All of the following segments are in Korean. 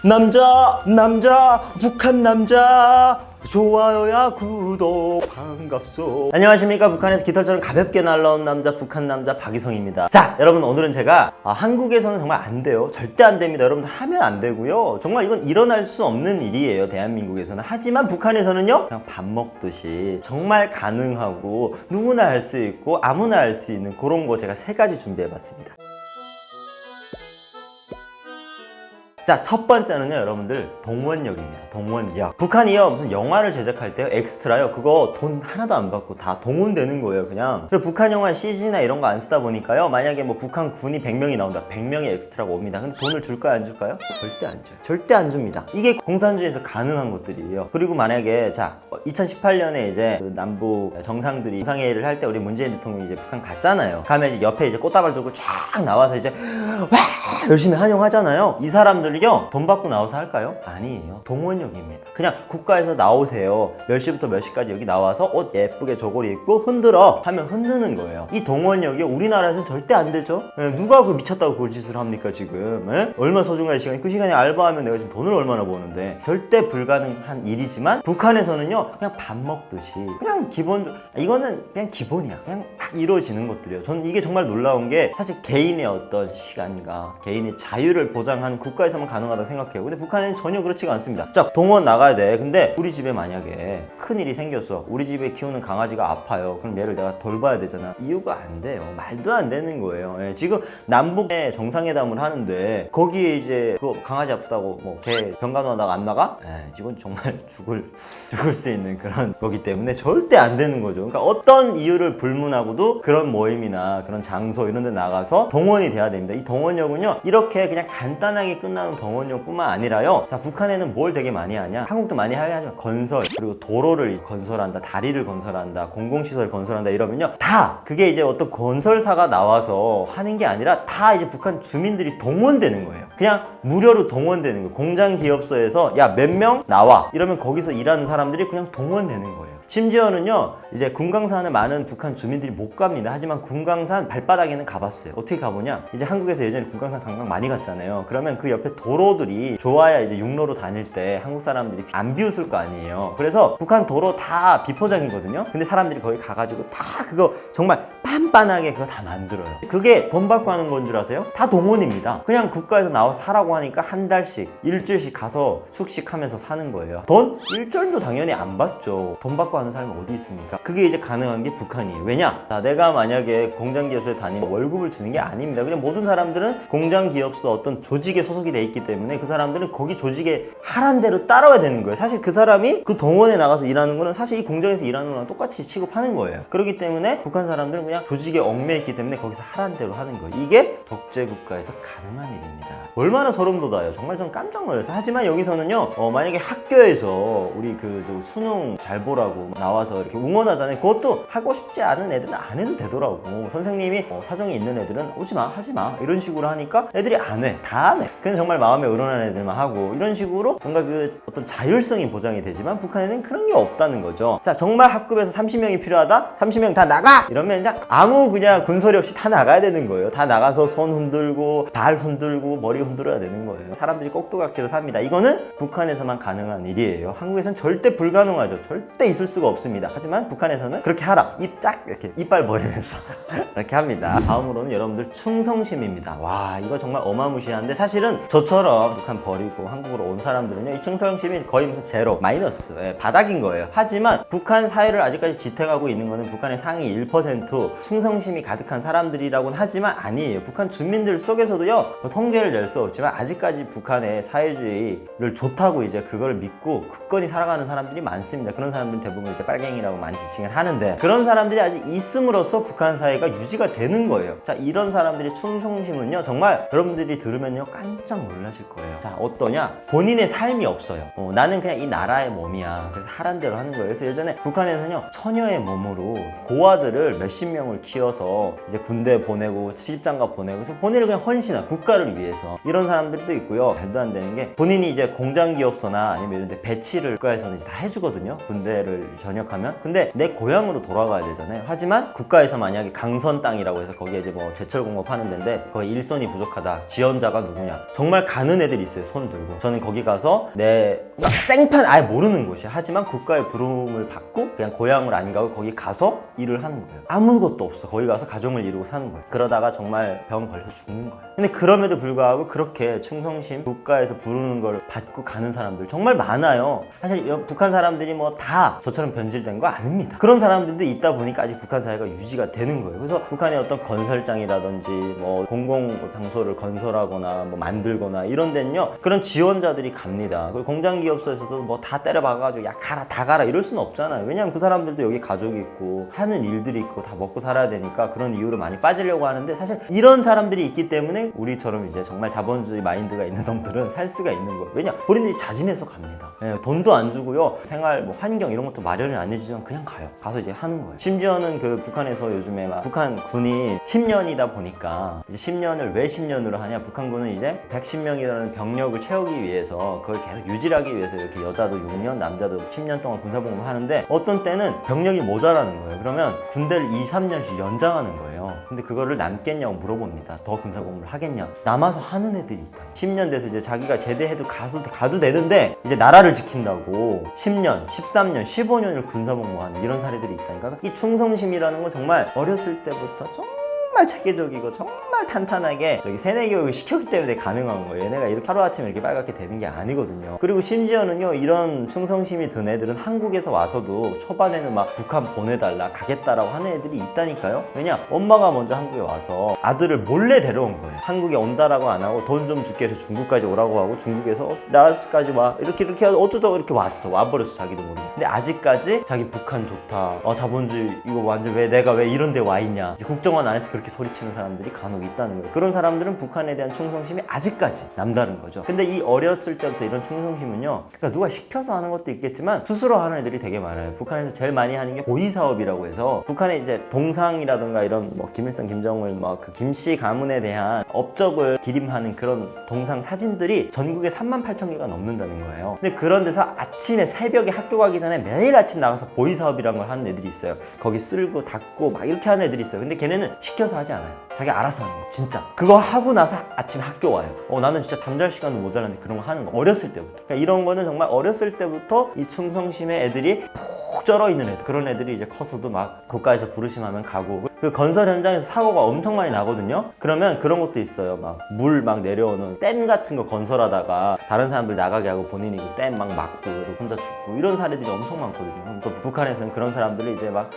남자 북한 남자 좋아요야 구독 반갑소. 안녕하십니까. 북한에서 깃털처럼 가볍게 날라온 남자 북한 남자 박이성입니다. 자, 여러분, 오늘은 제가 한국에서는 정말 안 돼요. 절대 안 됩니다. 여러분들 하면 안 되고요. 정말 이건 일어날 수 없는 일이에요, 대한민국에서는. 하지만 북한에서는요, 그냥 밥 먹듯이 정말 가능하고 누구나 할 수 있고 아무나 할 수 있는 그런 거 제가 3가지 준비해봤습니다. 자, 첫 번째는요, 여러분들, 동원역입니다. 동원역. 북한이요, 무슨 영화를 제작할 때요, 엑스트라요, 그거 돈 하나도 안 받고 다 동원되는 거예요, 그냥. 그리고 북한 영화 CG나 이런 거 안 쓰다 보니까요, 만약에 뭐 북한 군이 100명이 나온다, 100명의 엑스트라가 옵니다. 근데 돈을 줄까요, 안 줄까요? 절대 안 줘요. 절대 안 줍니다. 이게 공산주의에서 가능한 것들이에요. 그리고 만약에, 자, 2018년에 이제 그 남북 정상들이 정상회의를 할 때 우리 문재인 대통령이 이제 북한 갔잖아요. 가면 이제 옆에 이제 꽃다발 들고 쫙 나와서 이제 와! 열심히 환영하잖아요. 이 사람들이요, 돈 받고 나와서 할까요? 아니에요. 동원역입니다. 그냥 국가에서 나오세요. 몇 시부터 몇 시까지 여기 나와서 옷 예쁘게 저고리 입고 흔들어 하면 흔드는 거예요. 이 동원역이 우리나라에서는 절대 안 되죠. 누가 그 미쳤다고 그걸 짓을 합니까 지금? 얼마 소중한 시간이, 그 시간에 알바하면 내가 지금 돈을 얼마나 버는데. 절대 불가능한 일이지만 북한에서는요, 그냥 밥 먹듯이 그냥 기본, 이거는 그냥 기본이야. 그냥 막 이루어지는 것들이에요. 저는 이게 정말 놀라운 게, 사실 개인의 어떤 시간과 개인의 자유를 보장하는 국가에서만 가능하다고 생각해요. 근데 북한은 전혀 그렇지가 않습니다. 자, 동원 나가야 돼. 근데 우리 집에 만약에 큰일이 생겼어. 우리 집에 키우는 강아지가 아파요. 그럼 얘를 내가 돌봐야 되잖아. 이유가 안 돼요. 말도 안 되는 거예요. 지금 남북의 정상회담을 하는데 거기에 이제 그 강아지 아프다고 뭐 개 병간호하다가 안 나가? 이건 정말 죽을 수 있는 그런 거기 때문에 절대 안 되는 거죠. 그러니까 어떤 이유를 불문하고도 그런 모임이나 그런 장소 이런 데 나가서 동원이 돼야 됩니다. 이 동원역은요, 이렇게 그냥 간단하게 끝나는 동원역뿐만 아니라요, 자, 북한에는 뭘 되게 많이 하냐, 한국도 많이 하지만 건설, 그리고 도로를 건설한다, 다리를 건설한다, 공공시설 건설한다 이러면요, 다 그게 이제 어떤 건설사가 나와서 하는 게 아니라 다 이제 북한 주민들이 동원되는 거예요. 그냥 무료로 동원되는 거예요. 공장 기업소에서 야, 몇 명 나와 이러면 거기서 일하는 사람들이 그냥 동원되는 거예요. 심지어는요, 이제 금강산에 많은 북한 주민들이 못 갑니다. 하지만 금강산 발바닥에는 가봤어요. 어떻게 가보냐, 이제 한국에서 예전에 금강산 관광 많이 갔잖아요. 그러면 그 옆에 도로들이 좋아야 이제 육로로 다닐 때 한국 사람들이 안 비웃을 거 아니에요. 그래서 북한 도로 다 비포장이거든요. 근데 사람들이 거기 가가지고 다 그거 정말 빤빤하게 그거 다 만들어요. 그게 돈 받고 하는 건 줄 아세요? 다 동원입니다. 그냥 국가에서 나와서 사라고 하니까 한 달씩, 일주일씩 가서 숙식하면서 사는 거예요. 돈? 일절도 당연히 안 받죠. 돈 받고 하는 사람이 어디 있습니까? 그게 이제 가능한 게 북한이에요. 왜냐? 자, 내가 만약에 공장기업소에 다니면 월급을 주는 게 아닙니다. 그냥 모든 사람들은 공장기업소 어떤 조직에 소속이 돼 있기 때문에 그 사람들은 거기 조직에 하란 대로 따라와야 되는 거예요. 사실 그 사람이 그 동원에 나가서 일하는 거는 사실 이 공장에서 일하는 거랑 똑같이 취급하는 거예요. 그렇기 때문에 북한 사람들은 그냥 조직에 얽매여 있기 때문에 거기서 하란 대로 하는 거예요. 이게 독재국가에서 가능한 일입니다. 얼마나 소름 돋아요. 정말 전 깜짝 놀랐어요. 하지만 여기서는요, 만약에 학교에서 우리 그 수능 잘 보라고 나와서 이렇게 응원하잖아요. 그것도 하고 싶지 않은 애들은 안 해도 되더라고. 선생님이 사정이 있는 애들은 오지 마, 하지 마 이런 식으로 하니까 애들이 안 해. 다 안 해. 그냥 정말 마음에 의논하는 애들만 하고, 이런 식으로 뭔가 그 어떤 자율성이 보장이 되지만 북한에는 그런 게 없다는 거죠. 자, 정말 학급에서 30명이 필요하다? 30명 다 나가! 이러면 그냥 아무 그냥 군소리 없이 다 나가야 되는 거예요. 다 나가서 손 흔들고 발 흔들고 머리 흔들어야 되는 거예요. 사람들이 꼭두각시로 삽니다. 이거는 북한에서만 가능한 일이에요. 한국에서는 절대 불가능하죠. 절대 있을 수가 없습니다. 하지만 북한에서는 그렇게 하라. 입 짝 이렇게 이빨 버리면서 이렇게 합니다. 다음으로는 여러분들 충성심입니다. 와, 이거 정말 어마무시한데, 사실은 저처럼 북한 버리고 한국으로 온 사람들은요, 이 충성심이 거의 무슨 제로, 마이너스, 바닥인 거예요. 하지만 북한 사회를 아직까지 지탱하고 있는 거는 북한의 상위 1% 충성심이 가득한 사람들이라고는 하지만 아니에요. 북한 주민들 속에서도요, 통계를 낼 수 없지만 아직까지 북한의 사회주의를 좋다고 이제 그걸 믿고 굳건히 살아가는 사람들이 많습니다. 그런 사람들은 대부분 이제 빨갱이라고 많이 지칭을 하는데, 그런 사람들이 아직 있음으로써 북한 사회가 유지가 되는 거예요. 자, 이런 사람들의 충성심은요, 정말 여러분들이 들으면요 깜짝 놀라실 거예요. 자, 어떠냐? 본인의 삶이 없어요. 나는 그냥 이 나라의 몸이야. 그래서 하란 대로 하는 거예요. 그래서 예전에 북한에서는요, 처녀의 몸으로 고아들을 몇십 명을 키워서 이제 군대 보내고 시집장가 보내고, 그래서 본인을 그냥 헌신한, 국가를 위해서, 이런 사람들도 있고요. 말도 안 되는 게, 본인이 이제 공장기업소나 아니면 이런 데 배치를 국가에서는 이제 다 해주거든요. 군대를 전역하면. 근데 내 고향으로 돌아가야 되잖아요. 하지만 국가에서 만약에 강선 땅이라고 해서 거기에 이제 뭐 제철 공업하는 데인데 거기 일손이 부족하다. 지원자가 누구냐? 정말 가는 애들이 있어요. 손 들고. 저는 거기 가서 내 생판 아예 모르는 곳이야. 하지만 국가의 부름을 받고 그냥 고향을 안 가고 거기 가서 일을 하는 거예요. 아무것도 없어. 거기 가서 가정을 이루고 사는 거예요. 그러다가 정말 병 걸려서 죽는 거예요. 근데 그럼에도 불구하고 그렇게 충성심, 국가에서 부르는 걸 받고 가는 사람들 정말 많아요. 사실 북한 사람들이 뭐 다 저처럼 변질된 거 아닙니다. 그런 사람들도 있다 보니까 아직 북한 사회가 유지가 되는 거예요. 그래서 북한의 어떤 건설장이라든지 뭐 공공장소를 건설하거나 뭐 만들거나 이런 데는요 그런 지원자들이 갑니다. 그리고 공장기업소에서도 뭐 다 때려박아가지고 야 가라 다 가라 이럴 수는 없잖아요. 왜냐하면 그 사람들도 여기 가족이 있고 하는 일들이 있고 다 먹고 살아야 되니까 그런 이유로 많이 빠지려고 하는데 사실 이런 사람들이 있기 때문에 우리처럼 이제 정말 자본주의 마인드가 있는 놈들은 살 수가 있는 거예요. 왜냐? 본인들이 자진해서 갑니다. 돈도 안 주고요. 생활 뭐 환경 이런 것도 마련이 안 해주지만 그냥 가요. 가서 이제 하는 거예요. 심지어는 그 북한에서 요즘에 막 북한 군이 10년이다 보니까 이제 10년을 왜 10년으로 하냐? 북한군은 이제 110명이라는 병력을 채우기 위해서 그걸 계속 유지하기 위해서 이렇게 여자도 6년, 남자도 10년 동안 군사복무를 하는데 어떤 때는 병력이 모자라는 거예요. 그러면 군대를 2, 3년씩 연장하는 거예요. 근데 그거를 남겠냐고 물어봅니다. 더 군사복무를 하겠냐? 남아서 하는 애들이 있다. 10년 돼서 이제 자기가 제대해도 가도 되는데 이제 나라를 지킨다고 10년, 13년, 15년을 군사복무하는 이런 사례들이 있다니까. 이 충성심이라는 건 정말 어렸을 때부터 정말 체계적이고 정말 탄탄하게 저기 세뇌 교육을 시켰기 때문에 가능한 거예요. 얘네가 이렇게 하루아침에 이렇게 빨갛게 되는 게 아니거든요. 그리고 심지어는요 이런 충성심이 든 애들은 한국에서 와서도 초반에는 막 북한 보내달라 가겠다라고 하는 애들이 있다니까요. 왜냐? 엄마가 먼저 한국에 와서 아들을 몰래 데려온 거예요. 한국에 온다라고 안 하고 돈 좀 줄게 해서 중국까지 오라고 하고 중국에서 라오스까지 와 이렇게 어쩌다가 이렇게 왔어. 와버렸어 자기도 모르게. 근데 아직까지 자기 북한 좋다. 자본주의 이거 완전 내가 왜 이런 데 와 있냐. 국정원 안에서 그렇게 소리치는 사람들이 간혹 있다는 거예요. 그런 사람들은 북한에 대한 충성심이 아직까지 남다른 거죠. 근데 이 어렸을 때부터 이런 충성심은요 그러니까 누가 시켜서 하는 것도 있겠지만 스스로 하는 애들이 되게 많아요. 북한에서 제일 많이 하는 게 보위사업이라고 해서 북한에 이제 동상이라든가 이런 뭐 김일성, 김정을 뭐 그 김씨 가문에 대한 업적을 기림하는 그런 동상 사진들이 전국에 38,000개가 넘는다는 거예요. 근데 그런 데서 아침에 새벽에 학교 가기 전에 매일 아침 나가서 보위사업이라는 걸 하는 애들이 있어요. 거기 쓸고 닦고 막 이렇게 하는 애들이 있어요. 근데 걔네는 시켜서 하지 않아요. 자기 알아서 하는 거 진짜. 그거 하고 나서 아침에 학교 와요. 나는 진짜 잠잘 시간도 모자란데 그런 거 하는 거 어렸을 때부터. 그러니까 이런 거는 정말 어렸을 때부터 이 충성심의 애들이 푹 쩔어 있는 애들. 그런 애들이 이제 커서도 막 국가에서 부르심하면 가고. 그 건설 현장에서 사고가 엄청 많이 나거든요. 그러면 그런 것도 있어요. 막 물 막 내려오는 댐 같은 거 건설하다가 다른 사람들 나가게 하고 본인이 그 댐 막 막고 혼자 죽고 이런 사례들이 엄청 많거든요. 그럼 또 북한에서는 그런 사람들이 이제 막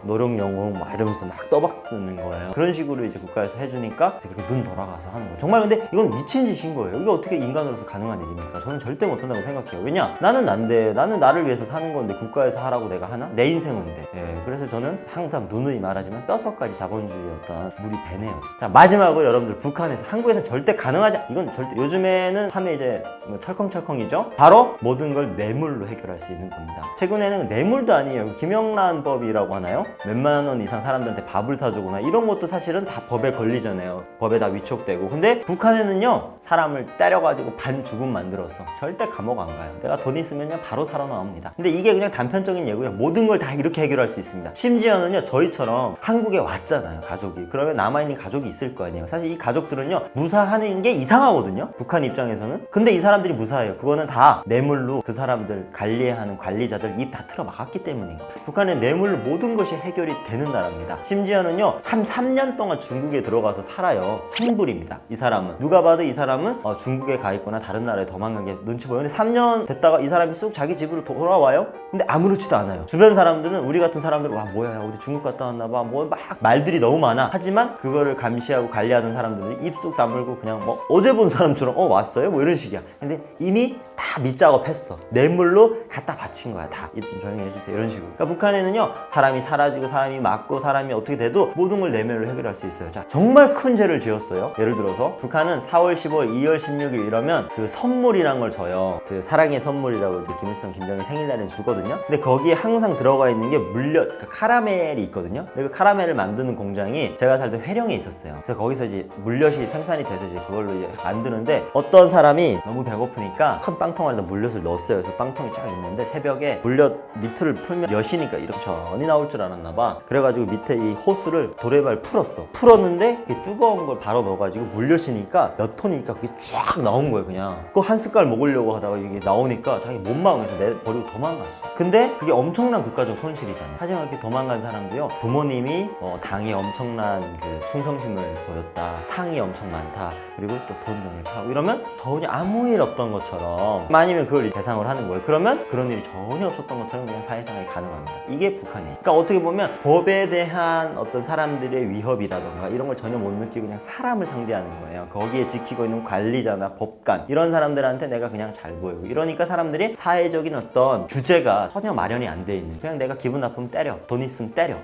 노령 영웅 막 이러면서 막 떠박는 거예요. 그런 식으로 이제 국가에서 해주니까 이제 그렇게 눈 돌아가서 하는 거예요. 정말 근데 이건 미친 짓인 거예요. 이게 어떻게 인간으로서 가능한 일입니까? 저는 절대 못한다고 생각해요. 왜냐? 나는 난데 나는 나를 위해서 사는 건데 국가에서 하라고 내가 하나? 내 인생인데. 그래서 저는 항상 누누이 말하지만 뼛속까지 자본주의였던 물이 배네요. 자, 마지막으로 여러분들 북한에서 한국에서 절대 가능하지 이건 절대 요즘에는 하면 이제 철컹철컹이죠. 바로 모든 걸 뇌물로 해결할 수 있는 겁니다. 최근에는 뇌물도 아니에요. 김영란법이라고 하나요? 몇만 원 이상 사람들한테 밥을 사주거나 이런 것도 사실은 다 법에 걸리잖아요. 법에 다 위촉되고. 근데 북한에는요 사람을 때려가지고 반 죽음 만들어서 절대 감옥 안 가요. 내가 돈 있으면요 바로 살아나옵니다. 근데 이게 그냥 단편적인 예고요. 모든 걸 다 이렇게 해결할 수 있습니다. 심지어는요 저희처럼 한국에 왔잖아요 가족이. 그러면 남아있는 가족이 있을 거 아니에요. 사실 이 가족들은요 무사하는 게 이상하거든요 북한 입장에서는. 근데 이 사람들이 무사해요. 그거는 다 뇌물로 그 사람들 관리하는 관리자들 입 다 틀어 막았기 때문이에요. 북한은 뇌물로 모든 것이 해결이 되는 나라입니다. 심지어는요 한 3년 동안 중국에 들어가서 살아요. 행불입니다. 이 사람은 누가 봐도 이 사람은 중국에 가 있거나 다른 나라에 도망간 게 눈치 보여요. 근데 3년 됐다가 이 사람이 쑥 자기 집으로 돌아와요. 근데 아무렇지도 않아요. 주변 사람들은 우리 같은 사람들은 와 뭐야 어디 중국 갔다 왔나 봐 뭐 막 말들이 너무 많아. 하지만 그거를 감시하고 관리하던 사람들은 입 쑥 다물고 그냥 뭐 어제 본 사람처럼 왔어요? 뭐 이런 식이야. 근데 이미 다 밑작업했어. 뇌물로 갖다 바친 거야 다. 입 좀 조용히 해주세요 이런 식으로. 그러니까 북한에는요 사람이 사라지고 사람이 맞고 사람이 어떻게 돼도 모든 걸 뇌물로 해결할 수 있어요. 자 정말 큰 죄를 지었어요. 예를 들어서 북한은 4월 15일 2월 16일 이러면 그 선물이란 걸 줘요. 그 사랑의 선물이라고 이제 김일성 김정일 생일날에 주거든요. 근데 거기에 항상 들어가 있는 게 그러니까 카라멜이 있거든요. 근데 그 카라멜 카라멜을 만드는 공장이 제가 살 때 회령에 있었어요. 그래서 거기서 이제 물엿이 생산이 돼서 이제 그걸로 이제 만드는데 어떤 사람이 너무 배고프니까 큰 빵통 안에다 물엿을 넣었어요. 그래서 빵통이 쫙 있는데 새벽에 물엿 밑을 풀면 엿이니까 이렇게 전이 나올 줄 알았나 봐. 그래가지고 밑에 이 호스를 도레발 풀었는데 그게 뜨거운 걸 바로 넣어가지고 물엿이니까 몇 톤이니까 그게 쫙 나온 거예요. 그냥 그거 한 숟갈 먹으려고 하다가 이게 나오니까 자기 못 막으면서 버리고 도망갔어. 근데 그게 엄청난 국가적 손실이잖아요. 하지만 이렇게 도망간 사람도요, 부모님이 당에 엄청난 그 충성심을 보였다, 상이 엄청 많다, 그리고 또 돈 정리를 하고 이러면 전혀 아무 일 없던 것처럼, 아니면 그걸 대상을 하는 거예요. 그러면 그런 일이 전혀 없었던 것처럼 그냥 사회생활이 가능합니다. 이게 북한이에요. 그러니까 어떻게 보면 법에 대한 어떤 사람들의 위협이라던가 이런 걸 전혀 못 느끼고 그냥 사람을 상대하는 거예요. 거기에 지키고 있는 관리자나 법관 이런 사람들한테 내가 그냥 잘 보이고 이러니까 사람들이 사회적인 어떤 규제가 전혀 마련이 안 돼 있는, 그냥 내가 기분 나쁘면 때려, 돈 있으면 때려,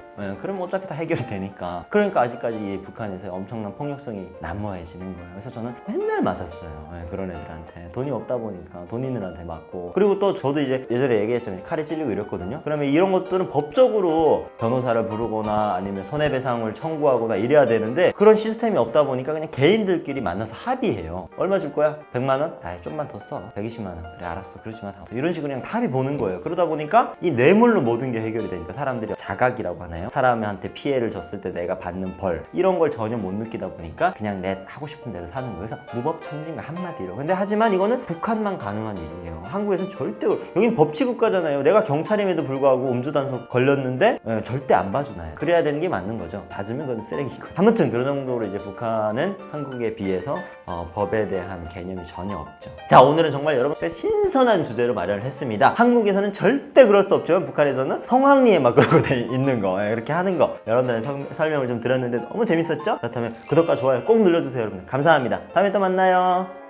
그럼 어차피 다 해결이 되니까. 그러니까 아직까지 이 북한에서 엄청난 폭력성이 난무해지는 거예요. 그래서 저는 맨날 맞았어요. 그런 애들한테 돈이 없다 보니까 돈 있는 애한테 맞고. 그리고 또 저도 이제 예전에 얘기했지만 칼에 찔리고 이랬거든요. 그러면 이런 것들은 법적으로 변호사를 부르거나 아니면 손해배상을 청구하거나 이래야 되는데 그런 시스템이 없다 보니까 그냥 개인들끼리 만나서 합의해요. 얼마 줄 거야? 100만 원? 아, 좀만 더 써. 120만 원. 그래, 알았어. 그렇지만 이런 식으로 그냥 합의 보는 거예요. 그러다 보니까 이 뇌물로 모든 게 해결이 되니까 사람들이 자각이라고 하나요? 사람한테 피해를 줬을 때 내가 받는 벌 이런 걸 전혀 못 느끼다 보니까 그냥 내 하고 싶은 대로 사는 거예요. 그래서 무법천진가 한마디로. 근데 하지만 이거는 북한만 가능한 일이에요. 한국에서는 절대, 여긴 법치국가잖아요. 내가 경찰임에도 불구하고 음주단속 걸렸는데 절대 안 봐주나요? 그래야 되는 게 맞는 거죠. 봐주면 그건 쓰레기고. 아무튼 그런 정도로 이제 북한은 한국에 비해서 법에 대한 개념이 전혀 없죠. 자, 오늘은 정말 여러분 신선한 주제로 마련을 했습니다. 한국에서는 절대 그럴 수 없지만 북한에서는 성황리에 막 그러고 있는 거, 그렇게 하는 거 여러분들한테 설명을 좀 드렸는데 너무 재밌었죠? 그렇다면 구독과 좋아요 꼭 눌러주세요. 여러분 감사합니다. 다음에 또 만나요.